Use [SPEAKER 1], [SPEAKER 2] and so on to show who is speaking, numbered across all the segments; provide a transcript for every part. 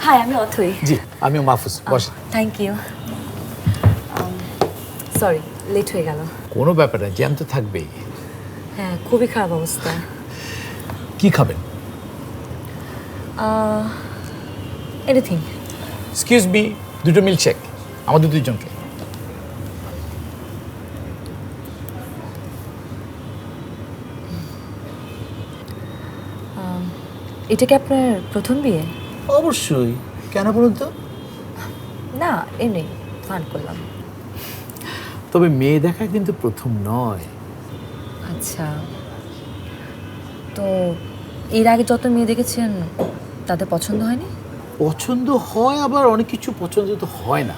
[SPEAKER 1] High, আমি অথই।
[SPEAKER 2] জি, আমিও মাহফুজ। বসেন।
[SPEAKER 1] Thank you. সরি, লেট হয়ে গেল।
[SPEAKER 2] কোনো ব্যাপার না, জ্যাম তো থাকবেই।
[SPEAKER 1] হ্যাঁ, খুবই খারাপ অবস্থা।
[SPEAKER 2] কি খাবেন?
[SPEAKER 1] এনিথিং।
[SPEAKER 2] এক্সকিউজ মি, দুটো মিল্কশেক আমাদের দুইজনকে।
[SPEAKER 1] এটা কি আপনার প্রথম বিয়ে?
[SPEAKER 2] অবশ্যই, কেন বলুন তো?
[SPEAKER 1] না, এমনি ফান করলাম।
[SPEAKER 2] তবে মেয়ে দেখা কিন্তু প্রথম নয়।
[SPEAKER 1] আচ্ছা, তো এর আগে যত মেয়ে দেখেছেন তাদের পছন্দ হয়নি?
[SPEAKER 2] পছন্দ হয়, আবার অনেক কিছু পছন্দ তো হয় না।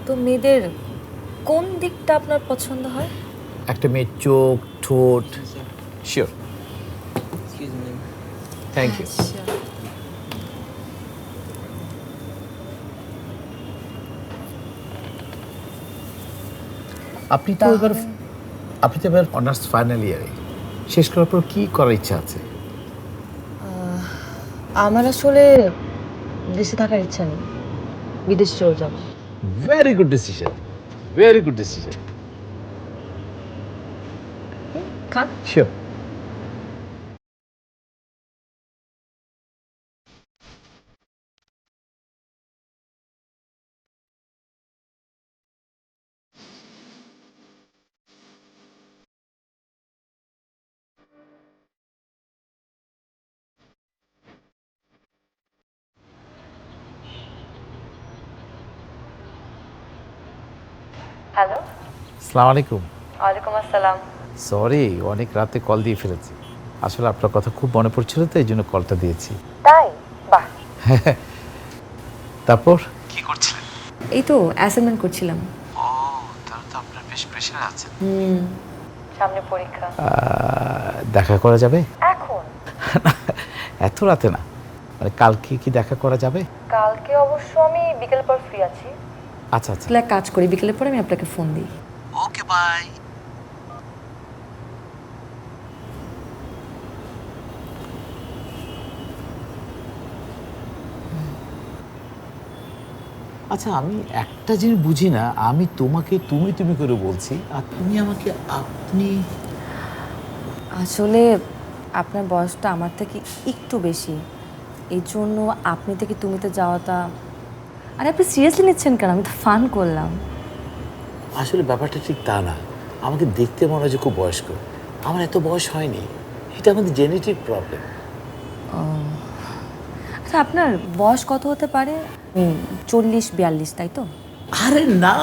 [SPEAKER 1] তো মেয়েদের কোন দিকটা আপনার পছন্দ হয়?
[SPEAKER 2] একটা মেয়ের চোখ, ঠোঁট। শিওর। Thank you.
[SPEAKER 1] আচ্ছা।
[SPEAKER 2] আপনি তো এবার অনার্স ফাইনাল ইয়ারে, শেষ করার পর কি করার ইচ্ছা আছে?
[SPEAKER 1] আমার আসলে দেশে থাকার ইচ্ছা নেই, বিদেশ চলে যাব।
[SPEAKER 2] Very good decision, very good decision.
[SPEAKER 1] খান।
[SPEAKER 2] শিওর।
[SPEAKER 1] হ্যালো।
[SPEAKER 2] আসসালামু আলাইকুম।
[SPEAKER 1] ওয়ালাইকুম আসসালাম।
[SPEAKER 2] সরি, অনেক রাতে কল দিয়ে ফেলেছি। আসলে আপনার কথা খুব মনে পড়ছিল, তো এই জন্য কলটা দিয়েছি।
[SPEAKER 1] তাই? বাহ।
[SPEAKER 2] তারপর কি করছিলেন?
[SPEAKER 1] এই তো অ্যাসাইনমেন্ট করছিলাম।
[SPEAKER 2] ও, তাহলে তো আপনার বেশ প্রেশার আছে।
[SPEAKER 1] সামনে পরীক্ষা।
[SPEAKER 2] দেখা করা যাবে?
[SPEAKER 1] এখন?
[SPEAKER 2] এত রাতে না, মানে কালকে কি দেখা করা যাবে?
[SPEAKER 1] কালকে অবশ্য আমি বিকেল পর ফ্রি আছি।
[SPEAKER 2] আচ্ছা আচ্ছা,
[SPEAKER 1] তাহলে এক কাজ করি, বিকেলের পরে আমি আপনাকে ফোন দিই।
[SPEAKER 2] ওকে, বাই। আচ্ছা, আমি একটা জিনিস বুঝি না, আমি তোমাকে তুমি তুমি করে বলছি আর তুমি আমাকে আপনি।
[SPEAKER 1] আসলে আপনার বয়সটা আমার থেকে একটু বেশি, এই জন্য আপনি থেকে তুমিতে যাওয়াটা। আরে আপনি সিরিয়াসলি নিচ্ছেন কেন? আমি তো ফান করলাম।
[SPEAKER 2] আসলে ব্যাপারটা ঠিক তা না, আমাকে দেখতে মনে হয় যে খুব বয়স্ক। আমার এত বয়স হয়নি, এটা আমাদের জেনেটিক প্রবলেম।
[SPEAKER 1] আচ্ছা, আপনার বয়স কত হতে পারে? 40-42, তাই তো?
[SPEAKER 2] আরে না,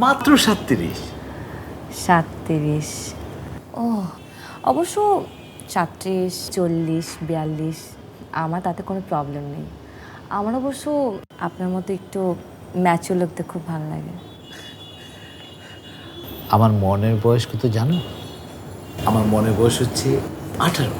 [SPEAKER 2] মাত্র 37।
[SPEAKER 1] 37? ও, অবশ্য 37, 40, 42 আমার তাতে কোনো প্রবলেম নেই। আমার অবশ্য আপনার মতো একটু ম্যাচিওর লাগতে খুব ভালো লাগে।
[SPEAKER 2] আমার মনের বয়স কত জানো? আমার মনের বয়স হচ্ছে 18।